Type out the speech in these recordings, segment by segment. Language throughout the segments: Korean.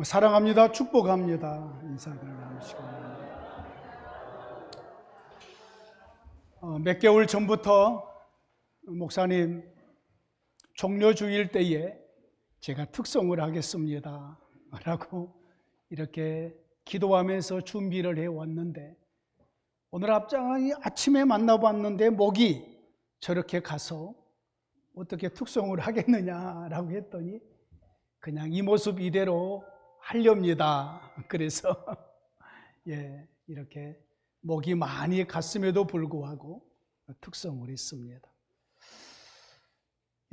사랑합니다. 축복합니다. 인사를 나누시고 몇 개월 전부터 목사님 종려 주일 때에 제가 특송을 하겠습니다 라고 이렇게 기도하면서 준비를 해왔는데, 오늘 아침에 만나봤는데 목이 저렇게 가서 어떻게 특송을 하겠느냐라고 했더니 그냥 이 모습 이대로 하렵니다. 그래서 이렇게 목이 많이 갔음에도 불구하고 특송을 했습니다.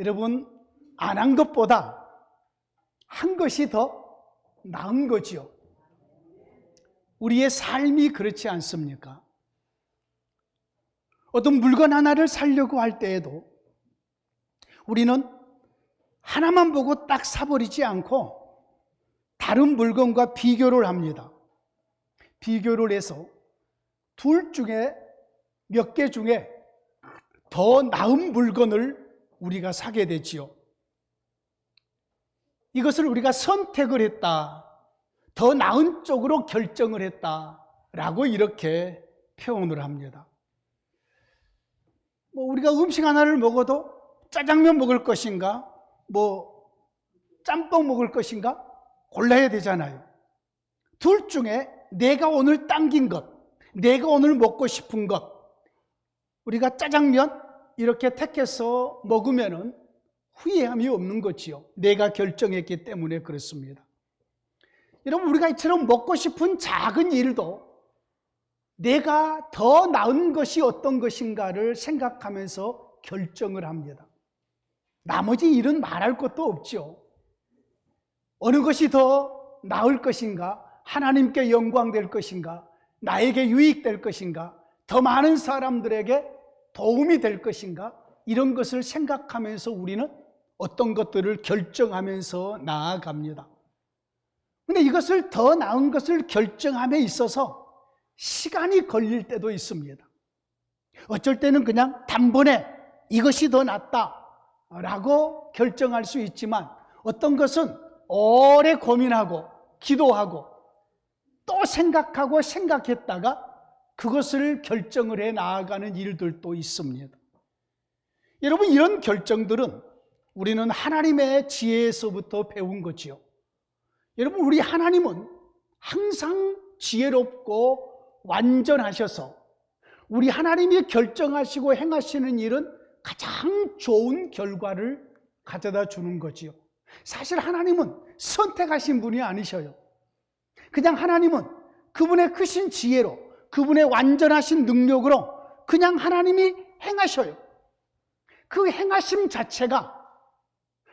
여러분, 안 한 것보다 한 것이 더 나은 거지요. 우리의 삶이 그렇지 않습니까? 어떤 물건 하나를 사려고 할 때에도 우리는 하나만 보고 딱 사버리지 않고 다른 물건과 비교를 합니다. 비교를 해서 둘 중에 몇 개 중에 더 나은 물건을 우리가 사게 되지요. 이것을 우리가 선택을 했다, 더 나은 쪽으로 결정을 했다라고 이렇게 표현을 합니다. 우리가 음식 하나를 먹어도 짜장면 먹을 것인가, 짬뽕 먹을 것인가 골라야 되잖아요. 둘 중에 내가 오늘 당긴 것, 내가 오늘 먹고 싶은 것, 우리가 짜장면 이렇게 택해서 먹으면은 후회함이 없는 거지요. 내가 결정했기 때문에 그렇습니다. 여러분, 우리가 이처럼 먹고 싶은 작은 일도 내가 더 나은 것이 어떤 것인가를 생각하면서 결정을 합니다. 나머지 일은 말할 것도 없죠. 어느 것이 더 나을 것인가, 하나님께 영광될 것인가, 나에게 유익될 것인가, 더 많은 사람들에게 도움이 될 것인가, 이런 것을 생각하면서 우리는 어떤 것들을 결정하면서 나아갑니다. 그런데 이것을 더 나은 것을 결정함에 있어서 시간이 걸릴 때도 있습니다. 어쩔 때는 그냥 단번에 이것이 더 낫다라고 결정할 수 있지만, 어떤 것은 오래 고민하고 기도하고 또 생각하고 생각했다가 그것을 결정을 해 나아가는 일들도 있습니다. 여러분, 이런 결정들은 우리는 하나님의 지혜에서부터 배운 거지요. 여러분, 우리 하나님은 항상 지혜롭고 완전하셔서 우리 하나님이 결정하시고 행하시는 일은 가장 좋은 결과를 가져다 주는 거지요. 사실 하나님은 선택하신 분이 아니셔요. 그냥 하나님은 그분의 크신 지혜로, 그분의 완전하신 능력으로 그냥 하나님이 행하셔요. 그 행하심 자체가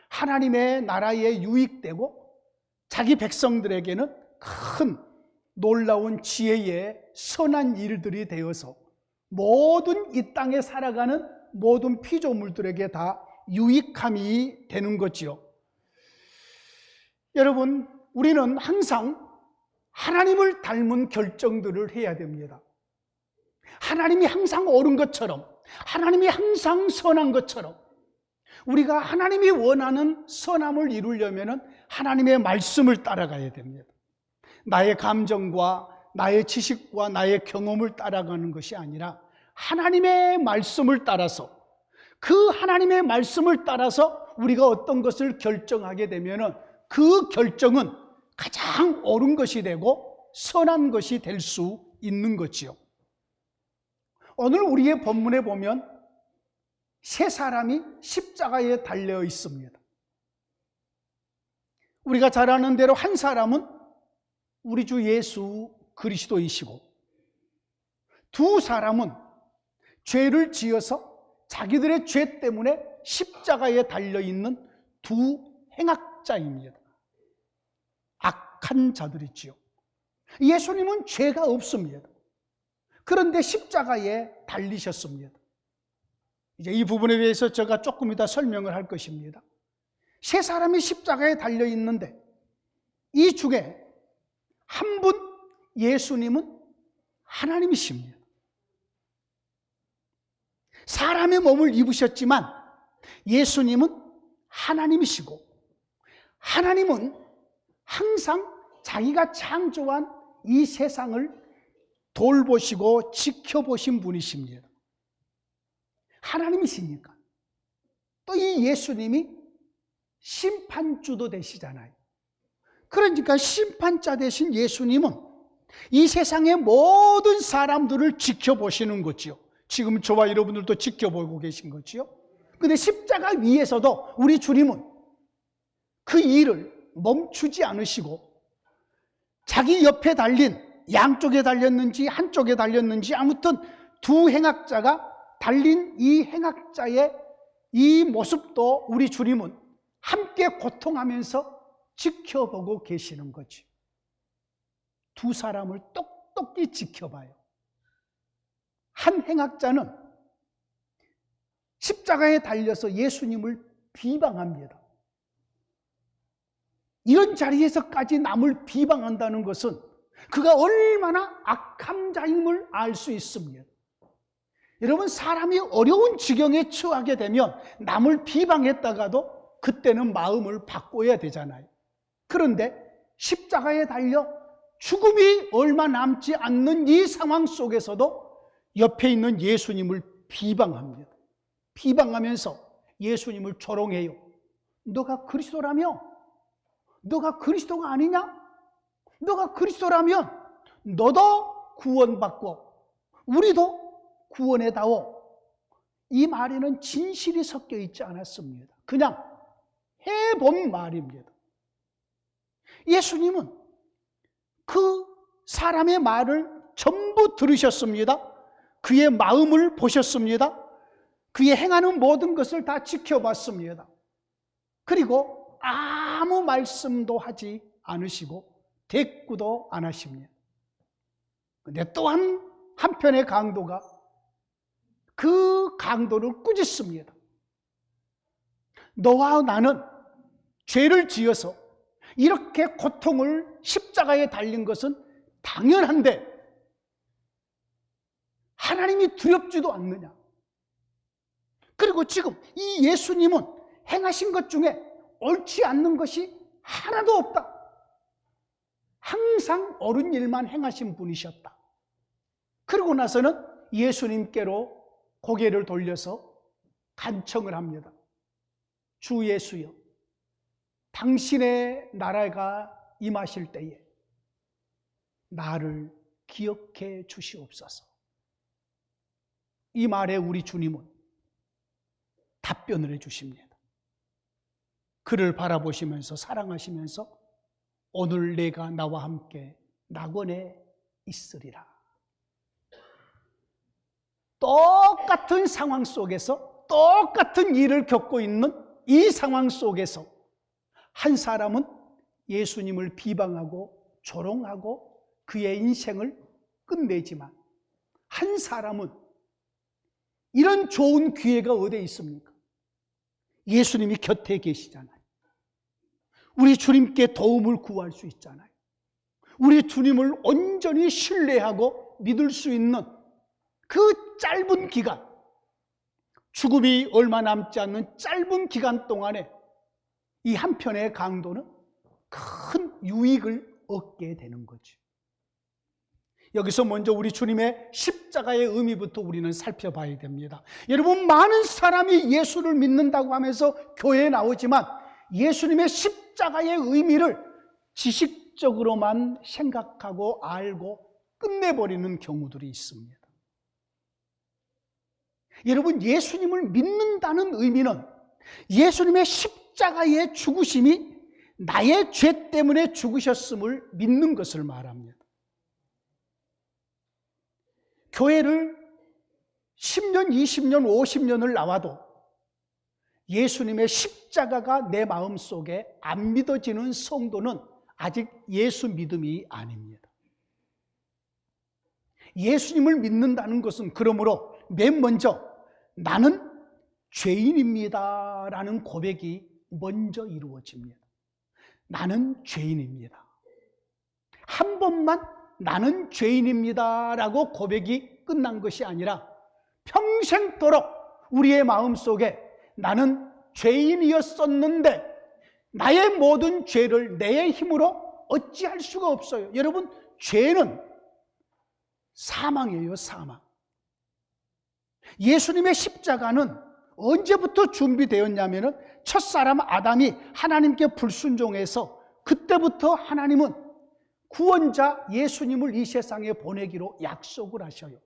하나님의 나라에 유익되고 자기 백성들에게는 큰 놀라운 지혜의 선한 일들이 되어서 모든 이 땅에 살아가는 모든 피조물들에게 다 유익함이 되는 거지요. 여러분, 우리는 항상 하나님을 닮은 결정들을 해야 됩니다. 하나님이 항상 옳은 것처럼, 하나님이 항상 선한 것처럼, 우리가 하나님이 원하는 선함을 이루려면 하나님의 말씀을 따라가야 됩니다. 나의 감정과 나의 지식과 나의 경험을 따라가는 것이 아니라 하나님의 말씀을 따라서, 그 하나님의 말씀을 따라서 우리가 어떤 것을 결정하게 되면 그 결정은 가장 옳은 것이 되고 선한 것이 될 수 있는 거지요. 오늘 우리의 본문에 보면 세 사람이 십자가에 달려 있습니다. 우리가 잘 아는 대로 한 사람은 우리 주 예수 그리스도이시고, 두 사람은 죄를 지어서 자기들의 죄 때문에 십자가에 달려있는 두 행악자입니다. 악한 자들이지요. 예수님은 죄가 없습니다. 그런데 십자가에 달리셨습니다. 이제 이 부분에 대해서 제가 조금 이따 설명을 할 것입니다. 세 사람이 십자가에 달려있는데 이 중에 한 분, 예수님은 하나님이십니다. 사람의 몸을 입으셨지만 예수님은 하나님이시고, 하나님은 항상 자기가 창조한 이 세상을 돌보시고 지켜보신 분이십니다. 하나님이시니까. 또 이 예수님이 심판주도 되시잖아요. 그러니까 심판자 되신 예수님은 이 세상의 모든 사람들을 지켜보시는 거지요. 지금 저와 여러분들도 지켜보고 계신 거지요. 근데 십자가 위에서도 우리 주님은 그 일을 멈추지 않으시고 자기 옆에 달린, 양쪽에 달렸는지 한쪽에 달렸는지 아무튼 두 행악자가 달린 이 행악자의 이 모습도 우리 주님은 함께 고통하면서 지켜보고 계시는 거지. 두 사람을 똑똑히 지켜봐요. 한 행악자는 십자가에 달려서 예수님을 비방합니다. 이런 자리에서까지 남을 비방한다는 것은 그가 얼마나 악한 자임을 알 수 있습니다. 여러분, 사람이 어려운 지경에 처하게 되면 남을 비방했다가도 그때는 마음을 바꿔야 되잖아요. 그런데 십자가에 달려 죽음이 얼마 남지 않는 이 상황 속에서도 옆에 있는 예수님을 비방합니다. 비방하면서 예수님을 조롱해요. 너가 그리스도라며? 너가 그리스도가 아니냐? 너가 그리스도라면 너도 구원받고 우리도 구원해다오. 이 말에는 진실이 섞여 있지 않았습니다. 그냥 해본 말입니다. 예수님은 그 사람의 말을 전부 들으셨습니다. 그의 마음을 보셨습니다. 그의 행하는 모든 것을 다 지켜봤습니다. 그리고 아무 말씀도 하지 않으시고 대꾸도 안 하십니다. 근데 또한 한편의 강도가 그 강도를 꾸짖습니다. 너와 나는 죄를 지어서 이렇게 고통을 십자가에 달린 것은 당연한데 하나님이 두렵지도 않느냐? 그리고 지금 이 예수님은 행하신 것 중에 옳지 않는 것이 하나도 없다. 항상 옳은 일만 행하신 분이셨다. 그러고 나서는 예수님께로 고개를 돌려서 간청을 합니다. 주 예수여, 당신의 나라가 임하실 때에 나를 기억해 주시옵소서. 이 말에 우리 주님은 답변을 해 주십니다. 그를 바라보시면서 사랑하시면서 오늘 내가 나와 함께 낙원에 있으리라. 똑같은 상황 속에서 똑같은 일을 겪고 있는 이 상황 속에서 한 사람은 예수님을 비방하고 조롱하고 그의 인생을 끝내지만 한 사람은 이런 좋은 기회가 어디에 있습니까? 예수님이 곁에 계시잖아요. 우리 주님께 도움을 구할 수 있잖아요. 우리 주님을 온전히 신뢰하고 믿을 수 있는 그 짧은 기간, 죽음이 얼마 남지 않는 짧은 기간 동안에 이 한편의 강도는 큰 유익을 얻게 되는 거죠. 여기서 먼저 우리 주님의 십자가의 의미부터 우리는 살펴봐야 됩니다. 여러분, 많은 사람이 예수를 믿는다고 하면서 교회에 나오지만 예수님의 십자가의 의미를 지식적으로만 생각하고 알고 끝내버리는 경우들이 있습니다. 여러분, 예수님을 믿는다는 의미는 예수님의 십자가의 죽으심이 나의 죄 때문에 죽으셨음을 믿는 것을 말합니다. 교회를 10년, 20년, 50년을 나와도 예수님의 십자가가 내 마음속에 안 믿어지는 성도는 아직 예수 믿음이 아닙니다. 예수님을 믿는다는 것은 그러므로 맨 먼저 나는 죄인입니다 라는 고백이 먼저 이루어집니다. 나는 죄인입니다. 한 번만 나는 죄인입니다 라고 고백이 끝난 것이 아니라 평생도록 우리의 마음속에 나는 죄인이었었는데 나의 모든 죄를 내 힘으로 어찌할 수가 없어요. 여러분, 죄는 사망이에요, 사망. 예수님의 십자가는 언제부터 준비되었냐면 첫사람 아담이 하나님께 불순종해서 그때부터 하나님은 구원자 예수님을 이 세상에 보내기로 약속을 하셔요.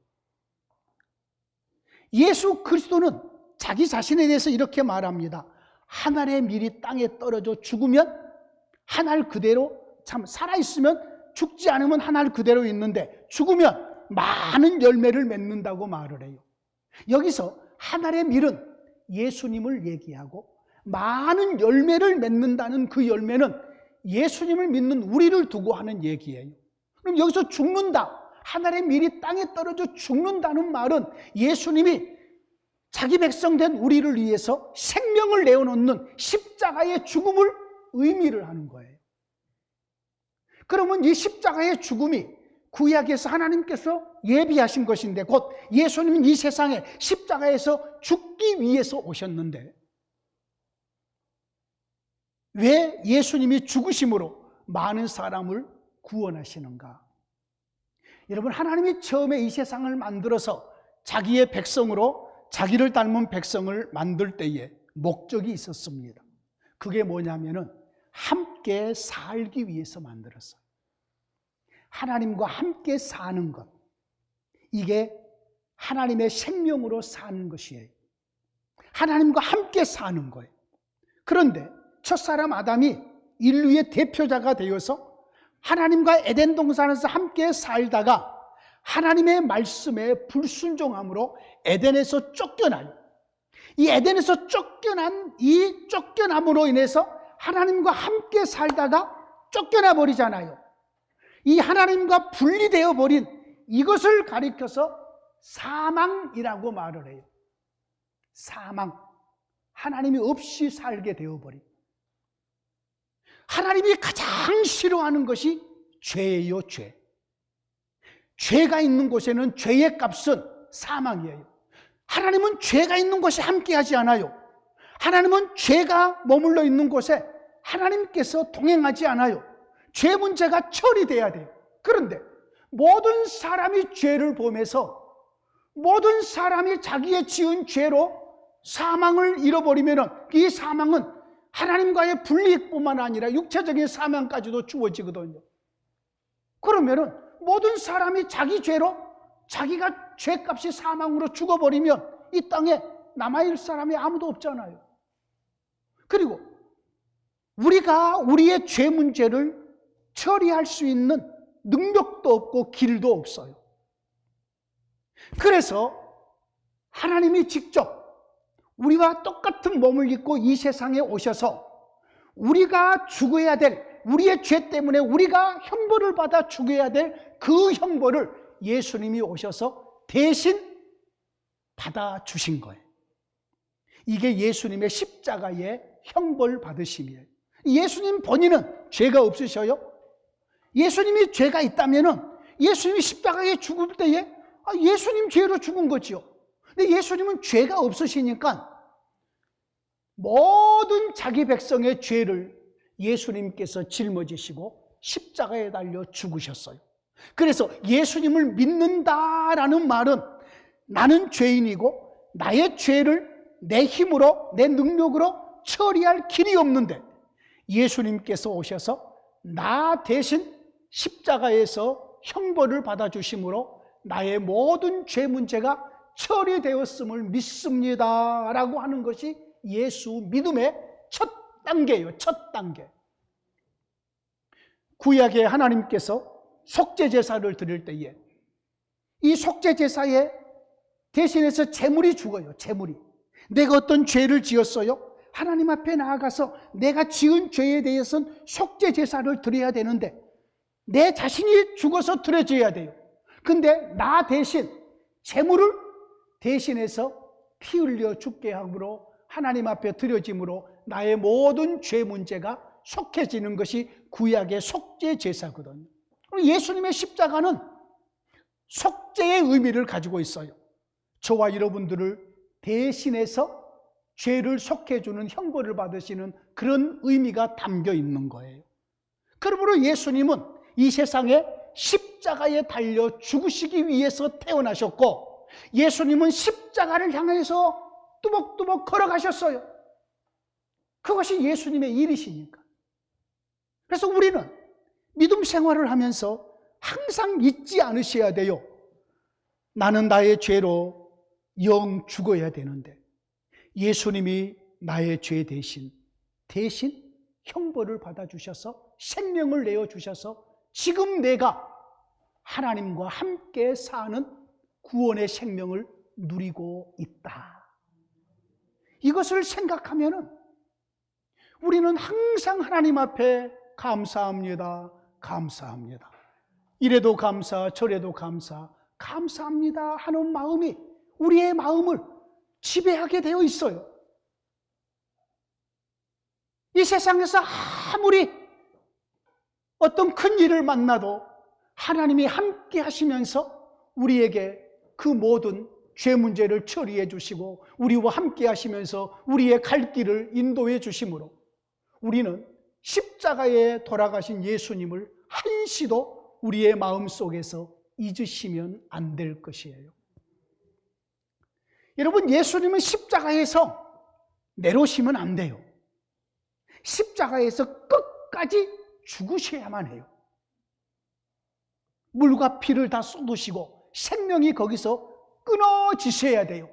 예수 그리스도는 자기 자신에 대해서 이렇게 말합니다. 한 알의 밀이 땅에 떨어져 죽으면 한 알 그대로, 참 살아있으면 죽지 않으면 한 알 그대로 있는데 죽으면 많은 열매를 맺는다고 말을 해요. 여기서 한 알의 밀은 예수님을 얘기하고 많은 열매를 맺는다는 그 열매는 예수님을 믿는 우리를 두고 하는 얘기예요. 그럼 여기서 죽는다, 한 알의 밀이 땅에 떨어져 죽는다는 말은 예수님이 자기 백성 된 우리를 위해서 생명을 내어놓는 십자가의 죽음을 의미를 하는 거예요. 그러면 이 십자가의 죽음이 구약에서 하나님께서 예비하신 것인데 곧 예수님은 이 세상에 십자가에서 죽기 위해서 오셨는데 왜 예수님이 죽으심으로 많은 사람을 구원하시는가? 여러분, 하나님이 처음에 이 세상을 만들어서 자기의 백성으로 자기를 닮은 백성을 만들 때에 목적이 있었습니다. 그게 뭐냐면은 함께 살기 위해서 만들었어요. 하나님과 함께 사는 것, 이게 하나님의 생명으로 사는 것이에요. 하나님과 함께 사는 거예요. 그런데 첫사람 아담이 인류의 대표자가 되어서 하나님과 에덴 동산에서 함께 살다가 하나님의 말씀에 불순종함으로 에덴에서 쫓겨나요. 이 에덴에서 쫓겨난 이 쫓겨남으로 인해서 하나님과 함께 살다가 쫓겨나 버리잖아요. 이 하나님과 분리되어 버린 이것을 가리켜서 사망이라고 말을 해요. 사망. 하나님이 없이 살게 되어버린. 하나님이 가장 싫어하는 것이 죄예요, 죄. 죄가 있는 곳에는 죄의 값은 사망이에요. 하나님은 죄가 있는 곳에 함께하지 않아요. 하나님은 죄가 머물러 있는 곳에 하나님께서 동행하지 않아요. 죄 문제가 처리돼야 돼요. 그런데 모든 사람이 죄를 범해서 모든 사람이 자기의 지은 죄로 사망을 잃어버리면 이 사망은 하나님과의 분리뿐만 아니라 육체적인 사망까지도 주어지거든요. 그러면 모든 사람이 자기 죄로 자기가 죄값이 사망으로 죽어버리면 이 땅에 남아있을 사람이 아무도 없잖아요. 그리고 우리가 우리의 죄 문제를 처리할 수 있는 능력도 없고 길도 없어요. 그래서 하나님이 직접 우리와 똑같은 몸을 입고 이 세상에 오셔서 우리가 죽어야 될, 우리의 죄 때문에 우리가 형벌을 받아 죽어야 될 그 형벌을 예수님이 오셔서 대신 받아주신 거예요. 이게 예수님의 십자가의 형벌 받으심이에요. 예수님 본인은 죄가 없으셔요? 예수님이 죄가 있다면 예수님이 십자가에 죽을 때에 예수님 죄로 죽은 거지요. 근데 예수님은 죄가 없으시니까 모든 자기 백성의 죄를 예수님께서 짊어지시고 십자가에 달려 죽으셨어요. 그래서 예수님을 믿는다라는 말은 나는 죄인이고 나의 죄를 내 힘으로 내 능력으로 처리할 길이 없는데 예수님께서 오셔서 나 대신 십자가에서 형벌을 받아주심으로 나의 모든 죄 문제가 처리되었음을 믿습니다 라고 하는 것이 예수 믿음의 첫 단계예요. 첫 단계. 구약에 하나님께서 속죄제사를 드릴 때에 이 속죄제사에 대신해서 제물이 죽어요. 제물이. 내가 어떤 죄를 지었어요? 하나님 앞에 나아가서 내가 지은 죄에 대해서는 속죄제사를 드려야 되는데 내 자신이 죽어서 드려져야 돼요. 근데 나 대신 제물을 대신해서 피 흘려 죽게 함으로 하나님 앞에 드려짐으로 나의 모든 죄 문제가 속해지는 것이 구약의 속죄제사거든요. 예수님의 십자가는 속죄의 의미를 가지고 있어요. 저와 여러분들을 대신해서 죄를 속해주는 형벌을 받으시는 그런 의미가 담겨 있는 거예요. 그러므로 예수님은 이 세상에 십자가에 달려 죽으시기 위해서 태어나셨고, 예수님은 십자가를 향해서 뚜벅뚜벅 걸어가셨어요. 그것이 예수님의 일이시니까. 그래서 우리는 믿음 생활을 하면서 항상 잊지 않으셔야 돼요. 나는 나의 죄로 영 죽어야 되는데 예수님이 나의 죄 대신 형벌을 받아주셔서 생명을 내어주셔서 지금 내가 하나님과 함께 사는 구원의 생명을 누리고 있다. 이것을 생각하면 우리는 항상 하나님 앞에 감사합니다, 감사합니다, 이래도 감사, 저래도 감사, 감사합니다 하는 마음이 우리의 마음을 지배하게 되어 있어요. 이 세상에서 아무리 어떤 큰 일을 만나도 하나님이 함께 하시면서 우리에게 그 모든 죄 문제를 처리해 주시고 우리와 함께 하시면서 우리의 갈 길을 인도해 주심으로 우리는 십자가에 돌아가신 예수님을 한시도 우리의 마음속에서 잊으시면 안 될 것이에요. 여러분, 예수님은 십자가에서 내려오시면 안 돼요. 십자가에서 끝까지 죽으셔야만 해요. 물과 피를 다 쏟으시고 생명이 거기서 끊어지셔야 돼요.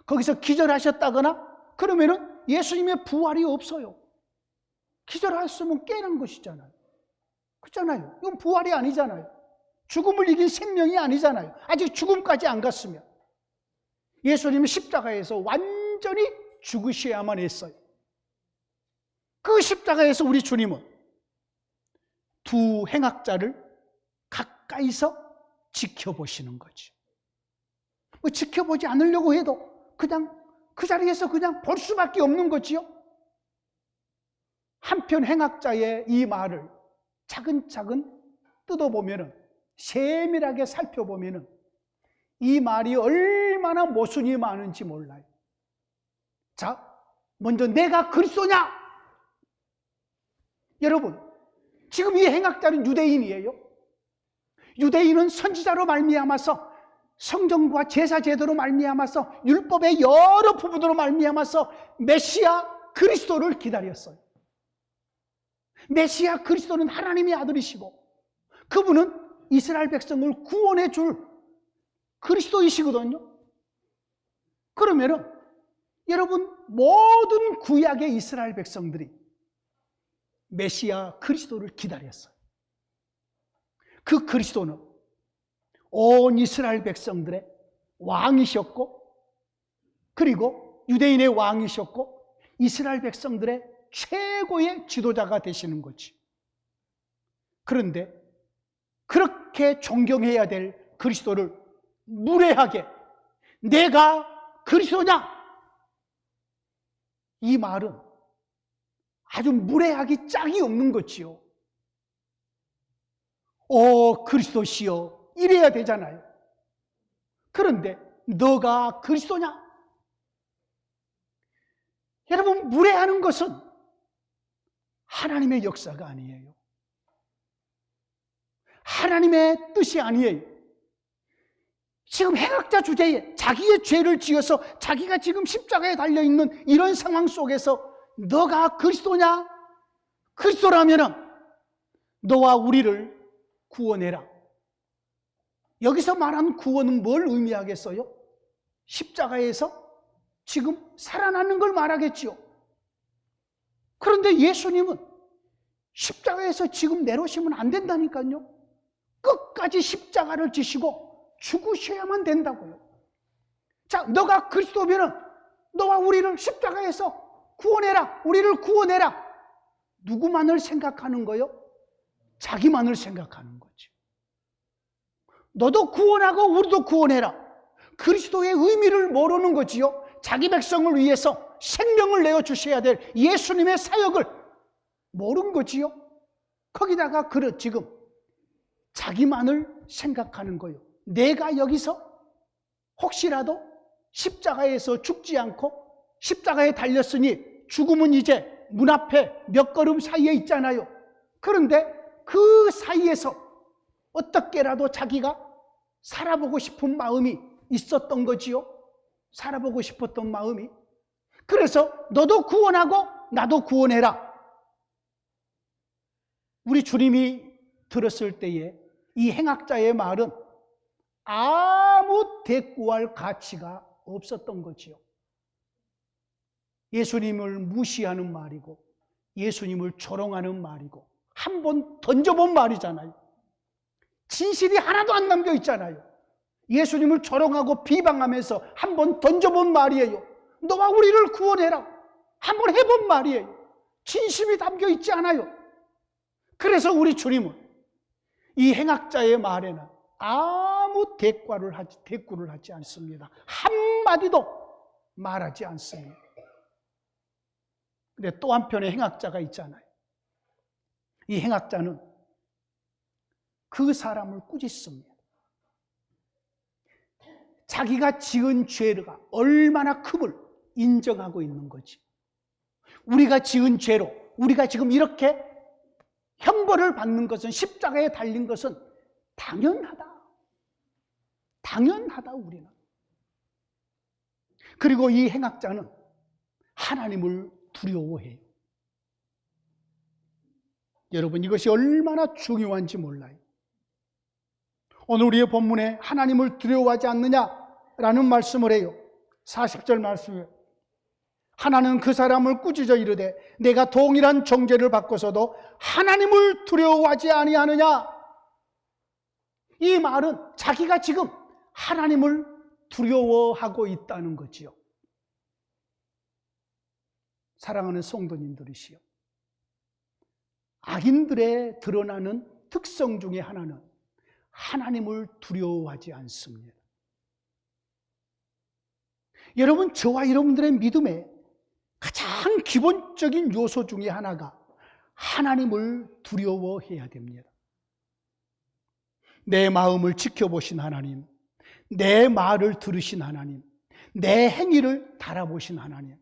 거기서 기절하셨다거나 그러면은 예수님의 부활이 없어요. 기절하셨으면 깨는 것이잖아요. 그렇잖아요. 이건 부활이 아니잖아요. 죽음을 이긴 생명이 아니잖아요. 아직 죽음까지 안 갔으면. 예수님은 십자가에서 완전히 죽으셔야만 했어요. 그 십자가에서 우리 주님은 두 행악자를 가까이서 지켜보시는 거죠. 뭐 지켜보지 않으려고 해도 그냥 그 자리에서 그냥 볼 수밖에 없는 거지요. 한편 행악자의 이 말을 차근차근 뜯어보면은, 세밀하게 살펴보면은 이 말이 얼마나 모순이 많은지 몰라요. 자, 먼저 내가 그리스도냐? 여러분, 지금 이 행악자는 유대인이에요. 유대인은 선지자로 말미암아서 성경과 제사 제도로 말미암아서 율법의 여러 부분으로 말미암아서 메시아 그리스도를 기다렸어요. 메시아 그리스도는 하나님의 아들이시고 그분은 이스라엘 백성을 구원해 줄 그리스도이시거든요. 그러면은 여러분, 모든 구약의 이스라엘 백성들이 메시아 그리스도를 기다렸어요. 그 그리스도는 온 이스라엘 백성들의 왕이셨고, 그리고 유대인의 왕이셨고, 이스라엘 백성들의 최고의 지도자가 되시는 거지. 그런데 그렇게 존경해야 될 그리스도를 무례하게 내가 그리스도냐? 이 말은 아주 무례하기 짝이 없는 거지요. 그리스도시여, 이래야 되잖아요. 그런데 너가 그리스도냐? 여러분, 무례하는 것은 하나님의 역사가 아니에요. 하나님의 뜻이 아니에요. 지금 행악자 주제에 자기의 죄를 지어서 자기가 지금 십자가에 달려있는 이런 상황 속에서 너가 그리스도냐? 그리스도라면은 너와 우리를 구원해라. 여기서 말하는 구원은 뭘 의미하겠어요? 십자가에서 지금 살아나는 걸 말하겠지요. 그런데 예수님은 십자가에서 지금 내려오시면 안 된다니까요. 끝까지 십자가를 지시고 죽으셔야만 된다고요. 자, 너가 그리스도면은 너와 우리를 십자가에서 구원해라, 우리를 구원해라. 누구만을 생각하는 거요? 자기만을 생각하는 거지. 너도 구원하고 우리도 구원해라. 그리스도의 의미를 모르는 거지요. 자기 백성을 위해서 생명을 내어주셔야 될 예수님의 사역을 모르는 거지요. 거기다가 지금 자기만을 생각하는 거예요. 내가 여기서 혹시라도 십자가에서 죽지 않고 십자가에 달렸으니 죽음은 이제 문 앞에 몇 걸음 사이에 있잖아요. 그런데 그 사이에서 어떻게라도 자기가 살아보고 싶은 마음이 있었던 거지요. 살아보고 싶었던 마음이. 그래서 너도 구원하고 나도 구원해라. 우리 주님이 들었을 때에 이 행악자의 말은 아무 대꾸할 가치가 없었던 거지요. 예수님을 무시하는 말이고 예수님을 조롱하는 말이고 한번 던져본 말이잖아요. 진실이 하나도 안 남겨 있잖아요. 예수님을 조롱하고 비방하면서 한번 던져본 말이에요. 너와 우리를 구원해라. 한번 해본 말이에요. 진심이 담겨 있지 않아요. 그래서 우리 주님은 이 행악자의 말에는 아무 대꾸를 하지 않습니다. 한마디도 말하지 않습니다. 근데 또 한편의 행악자가 있잖아요. 이 행악자는 그 사람을 꾸짖습니다. 자기가 지은 죄가 얼마나 큼을 인정하고 있는 거지. 우리가 지은 죄로 우리가 지금 이렇게 형벌을 받는 것은, 십자가에 달린 것은 당연하다. 당연하다 우리는. 그리고 이 행악자는 하나님을 두려워해요. 여러분, 이것이 얼마나 중요한지 몰라요. 오늘 우리의 본문에 하나님을 두려워하지 않느냐라는 말씀을 해요. 40절 말씀에 하나는 그 사람을 꾸짖어 이르되 내가 동일한 정죄를 받고서도 하나님을 두려워하지 아니하느냐. 이 말은 자기가 지금 하나님을 두려워하고 있다는 거지요. 사랑하는 성도님들이시여, 악인들의 드러나는 특성 중에 하나는 하나님을 두려워하지 않습니다. 여러분, 저와 여러분들의 믿음의 가장 기본적인 요소 중에 하나가 하나님을 두려워해야 됩니다. 내 마음을 지켜보신 하나님, 내 말을 들으신 하나님, 내 행위를 달아보신 하나님,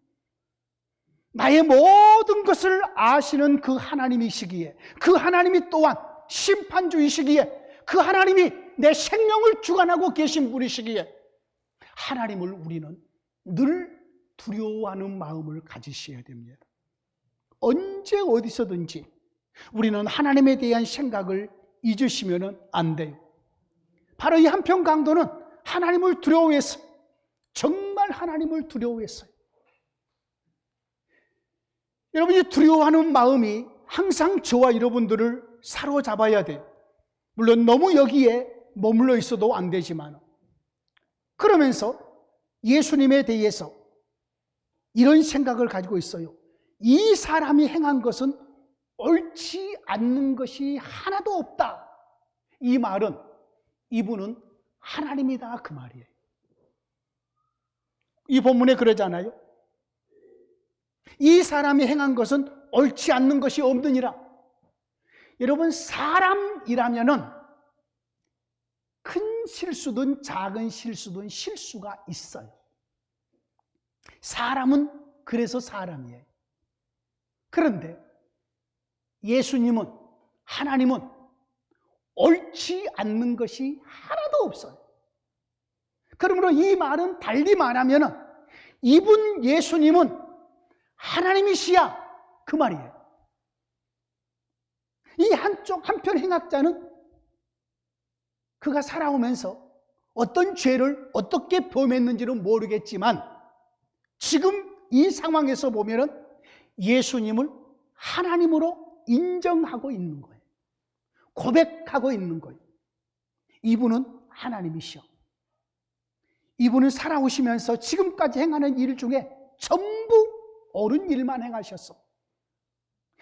나의 모든 것을 아시는 그 하나님이시기에, 그 하나님이 또한 심판주이시기에, 그 하나님이 내 생명을 주관하고 계신 분이시기에 하나님을 우리는 늘 두려워하는 마음을 가지셔야 됩니다. 언제 어디서든지 우리는 하나님에 대한 생각을 잊으시면 안 돼요. 바로 이 한편 강도는 하나님을 두려워했어요. 정말 하나님을 두려워했어요. 여러분, 이 두려워하는 마음이 항상 저와 여러분들을 사로잡아야 돼요. 물론 너무 여기에 머물러 있어도 안 되지만, 그러면서 예수님에 대해서 이런 생각을 가지고 있어요. 이 사람이 행한 것은 옳지 않는 것이 하나도 없다. 이 말은 이분은 하나님이다, 그 말이에요. 이 본문에 그러잖아요. 이 사람이 행한 것은 옳지 않는 것이 없느니라. 여러분, 사람이라면은 큰 실수든 작은 실수든 실수가 있어요. 사람은 그래서 사람이에요. 그런데 예수님은, 하나님은 옳지 않는 것이 하나도 없어요. 그러므로 이 말은 달리 말하면은 이분 예수님은 하나님이시야, 그 말이에요. 이 한편 행악자는 그가 살아오면서 어떤 죄를 어떻게 범했는지는 모르겠지만 지금 이 상황에서 보면은 예수님을 하나님으로 인정하고 있는 거예요. 고백하고 있는 거예요. 이분은 하나님이시여. 이분은 살아오시면서 지금까지 행하는 일 중에 전부 옳은 일만 행하셨어.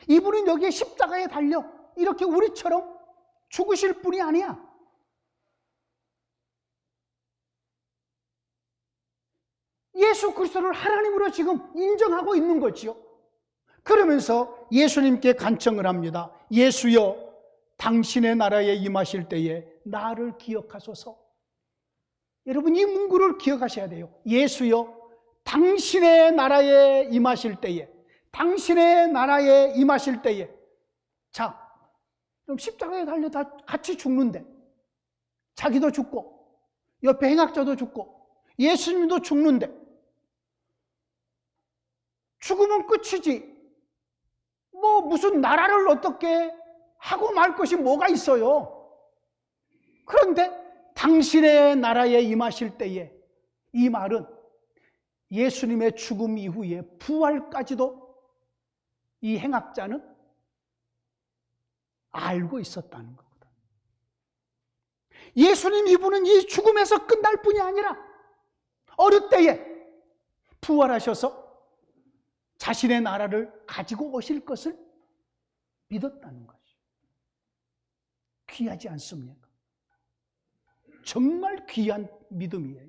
이분은 여기에 십자가에 달려 이렇게 우리처럼 죽으실 분이 아니야. 예수 그리스도를 하나님으로 지금 인정하고 있는 거지요. 그러면서 예수님께 간청을 합니다. 예수여, 당신의 나라에 임하실 때에 나를 기억하소서. 여러분, 이 문구를 기억하셔야 돼요. 예수여, 당신의 나라에 임하실 때에, 당신의 나라에 임하실 때에. 자, 그럼 십자가에 달려 다 같이 죽는데, 자기도 죽고 옆에 행악자도 죽고 예수님도 죽는데, 죽으면 끝이지 뭐 무슨 나라를 어떻게 하고 말 것이 뭐가 있어요. 그런데 당신의 나라에 임하실 때에, 이 말은 예수님의 죽음 이후에 부활까지도 이 행악자는 알고 있었다는 거거든. 예수님 이분은 이 죽음에서 끝날 뿐이 아니라 어릴 때에 부활하셔서 자신의 나라를 가지고 오실 것을 믿었다는 것이 귀하지 않습니까? 정말 귀한 믿음이에요.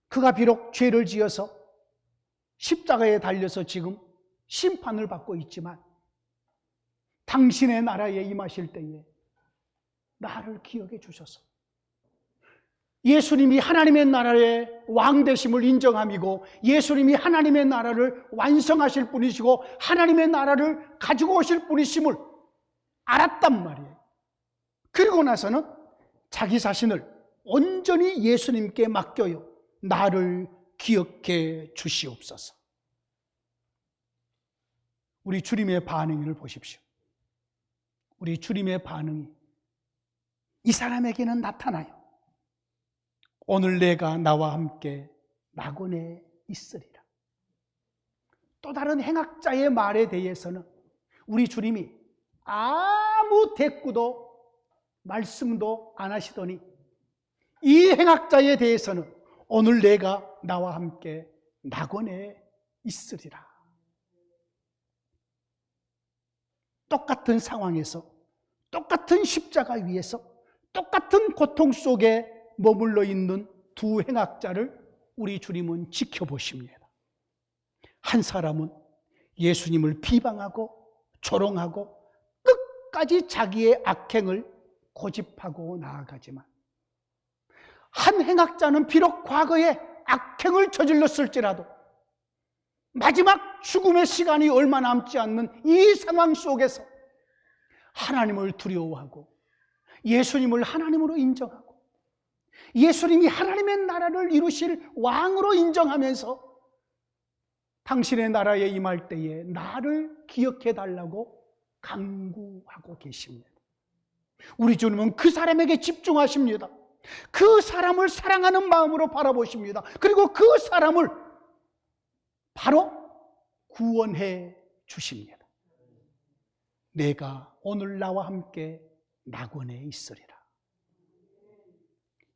그가 비록 죄를 지어서 십자가에 달려서 지금 심판을 받고 있지만 당신의 나라에 임하실 때에 나를 기억해 주셔서 예수님이 하나님의 나라의 왕 되심을 인정함이고, 예수님이 하나님의 나라를 완성하실 분이시고 하나님의 나라를 가지고 오실 분이심을 알았단 말이에요. 그리고 나서는 자기 자신을 온전히 예수님께 맡겨요. 나를 기억해 주시옵소서. 우리 주님의 반응을 보십시오. 우리 주님의 반응이 이 사람에게는 나타나요. 오늘 내가 나와 함께 낙원에 있으리라. 또 다른 행악자의 말에 대해서는 우리 주님이 아무 대꾸도 말씀도 안 하시더니, 이 행악자에 대해서는 오늘 내가 나와 함께 낙원에 있으리라. 똑같은 상황에서, 똑같은 십자가 위에서, 똑같은 고통 속에 머물러 있는 두 행악자를 우리 주님은 지켜보십니다. 한 사람은 예수님을 비방하고 조롱하고 끝까지 자기의 악행을 고집하고 나아가지만, 한 행악자는 비록 과거에 악행을 저질렀을지라도 마지막 죽음의 시간이 얼마 남지 않는 이 상황 속에서 하나님을 두려워하고 예수님을 하나님으로 인정하고 예수님이 하나님의 나라를 이루실 왕으로 인정하면서 당신의 나라에 임할 때에 나를 기억해 달라고 간구하고 계십니다. 우리 주님은 그 사람에게 집중하십니다. 그 사람을 사랑하는 마음으로 바라보십니다. 그리고 그 사람을 바로 구원해 주십니다. 내가 오늘 나와 함께 낙원에 있으리라.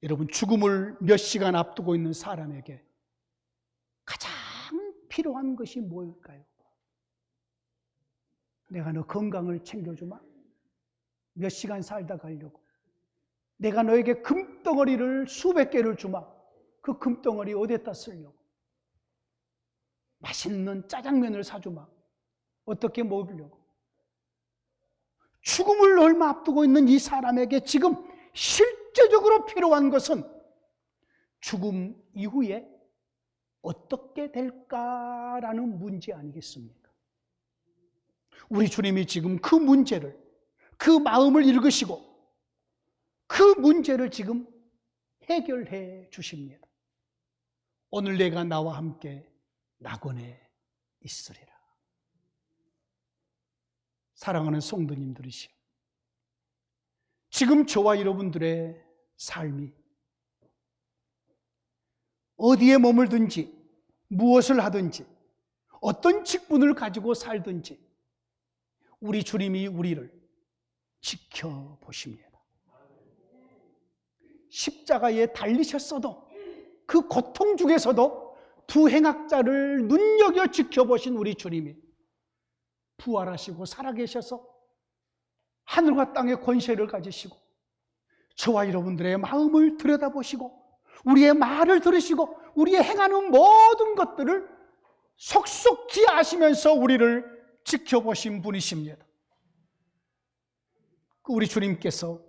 여러분, 죽음을 몇 시간 앞두고 있는 사람에게 가장 필요한 것이 뭘까요? 내가 너 건강을 챙겨주마? 몇 시간 살다 가려고. 내가 너에게 금덩어리를 수백 개를 주마? 그 금덩어리 어디에다 쓰려고? 맛있는 짜장면을 사주마? 어떻게 먹으려고? 죽음을 얼마 앞두고 있는 이 사람에게 지금 실제적으로 필요한 것은 죽음 이후에 어떻게 될까라는 문제 아니겠습니까? 우리 주님이 지금 그 문제를, 그 마음을 읽으시고 그 문제를 지금 해결해 주십니다. 오늘 내가 나와 함께 낙원에 있으리라. 사랑하는 성도님들이시여, 지금 저와 여러분들의 삶이 어디에 머물든지, 무엇을 하든지, 어떤 직분을 가지고 살든지 우리 주님이 우리를 지켜보십니다. 십자가에 달리셨어도 그 고통 중에서도 두 행악자를 눈여겨 지켜보신 우리 주님이 부활하시고 살아계셔서 하늘과 땅의 권세를 가지시고 저와 여러분들의 마음을 들여다보시고 우리의 말을 들으시고 우리의 행하는 모든 것들을 속속히 아시면서 우리를 지켜보신 분이십니다. 우리 주님께서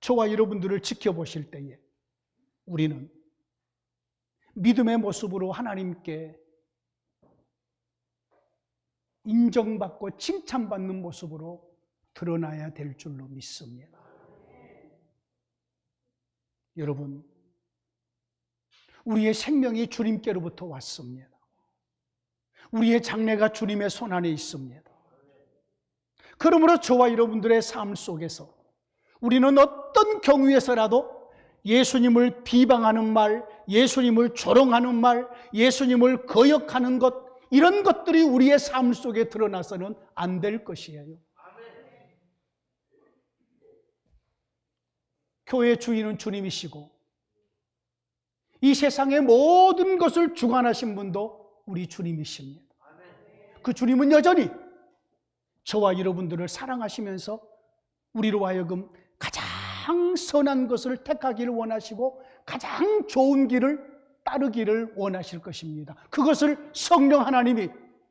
저와 여러분들을 지켜보실 때에 우리는 믿음의 모습으로 하나님께 인정받고 칭찬받는 모습으로 드러나야 될 줄로 믿습니다. 여러분, 우리의 생명이 주님께로부터 왔습니다. 우리의 장래가 주님의 손안에 있습니다. 그러므로 저와 여러분들의 삶 속에서 우리는 어떤 경우에서라도 예수님을 비방하는 말, 예수님을 조롱하는 말, 예수님을 거역하는 것, 이런 것들이 우리의 삶 속에 드러나서는 안 될 것이에요. 교회 주인은 주님이시고 이 세상의 모든 것을 주관하신 분도 우리 주님이십니다. 그 주님은 여전히 저와 여러분들을 사랑하시면서 우리로 하여금 가장 선한 것을 택하기를 원하시고 가장 좋은 길을 따르기를 원하실 것입니다. 그것을 성령 하나님이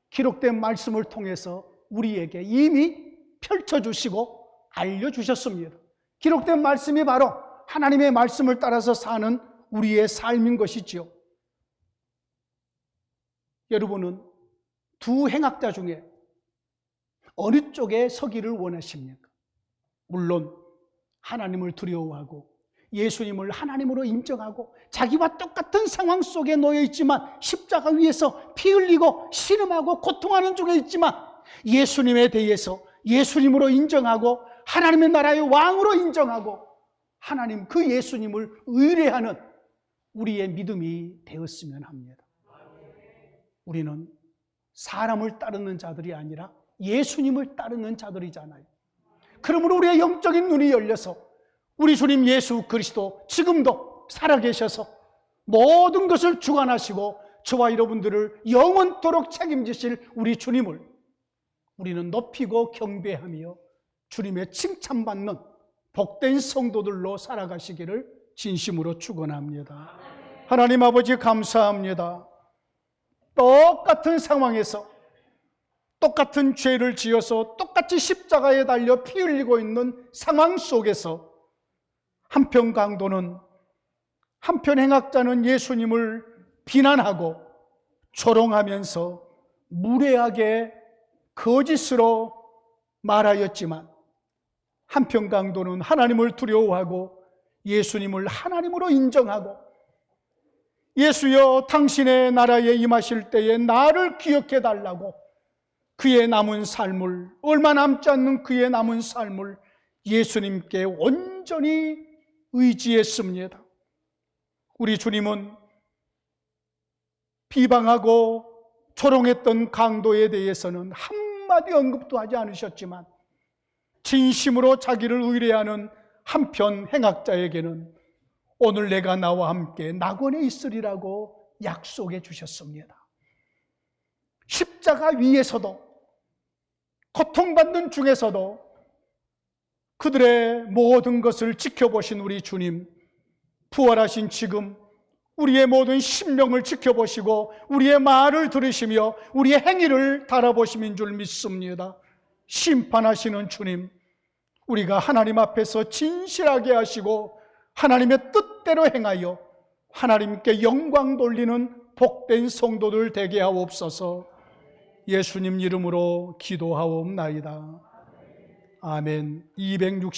기록된 말씀을 통해서 우리에게 이미 펼쳐주시고 알려주셨습니다. 기록된 말씀이 바로 하나님의 말씀을 따라서 사는 우리의 삶인 것이지요. 여러분은 두 행악자 중에 어느 쪽에 서기를 원하십니까? 물론 하나님을 두려워하고 예수님을 하나님으로 인정하고 자기와 똑같은 상황 속에 놓여 있지만 십자가 위에서 피 흘리고 신음하고 고통하는 중에 있지만 예수님에 대해서 예수님으로 인정하고 하나님의 나라의 왕으로 인정하고 하나님 그 예수님을 의뢰하는 우리의 믿음이 되었으면 합니다. 우리는 사람을 따르는 자들이 아니라 예수님을 따르는 자들이잖아요. 그러므로 우리의 영적인 눈이 열려서 우리 주님 예수 그리스도 지금도 살아계셔서 모든 것을 주관하시고 저와 여러분들을 영원토록 책임지실 우리 주님을 우리는 높이고 경배하며 주님의 칭찬받는 복된 성도들로 살아가시기를 진심으로 축원합니다. 하나님 아버지 감사합니다. 똑같은 상황에서 똑같은 죄를 지어서 똑같이 십자가에 달려 피 흘리고 있는 상황 속에서 한편 강도는, 한편 행악자는 예수님을 비난하고 조롱하면서 무례하게 거짓으로 말하였지만 한편 강도는 하나님을 두려워하고 예수님을 하나님으로 인정하고 예수여 당신의 나라에 임하실 때에 나를 기억해 달라고 그의 남은 삶을, 얼마 남지 않는 그의 남은 삶을 예수님께 온전히 의지했습니다. 우리 주님은 비방하고 조롱했던 강도에 대해서는 한마디 언급도 하지 않으셨지만 진심으로 자기를 의뢰하는 한편 행악자에게는 오늘 내가 나와 함께 낙원에 있으리라고 약속해 주셨습니다. 십자가 위에서도 고통받는 중에서도 그들의 모든 것을 지켜보신 우리 주님, 부활하신 지금 우리의 모든 심령을 지켜보시고 우리의 말을 들으시며 우리의 행위를 달아보심인 줄 믿습니다. 심판하시는 주님, 우리가 하나님 앞에서 진실하게 하시고 하나님의 뜻대로 행하여 하나님께 영광 돌리는 복된 성도들 되게 하옵소서. 예수님 이름으로 기도하옵나이다. 아멘. 260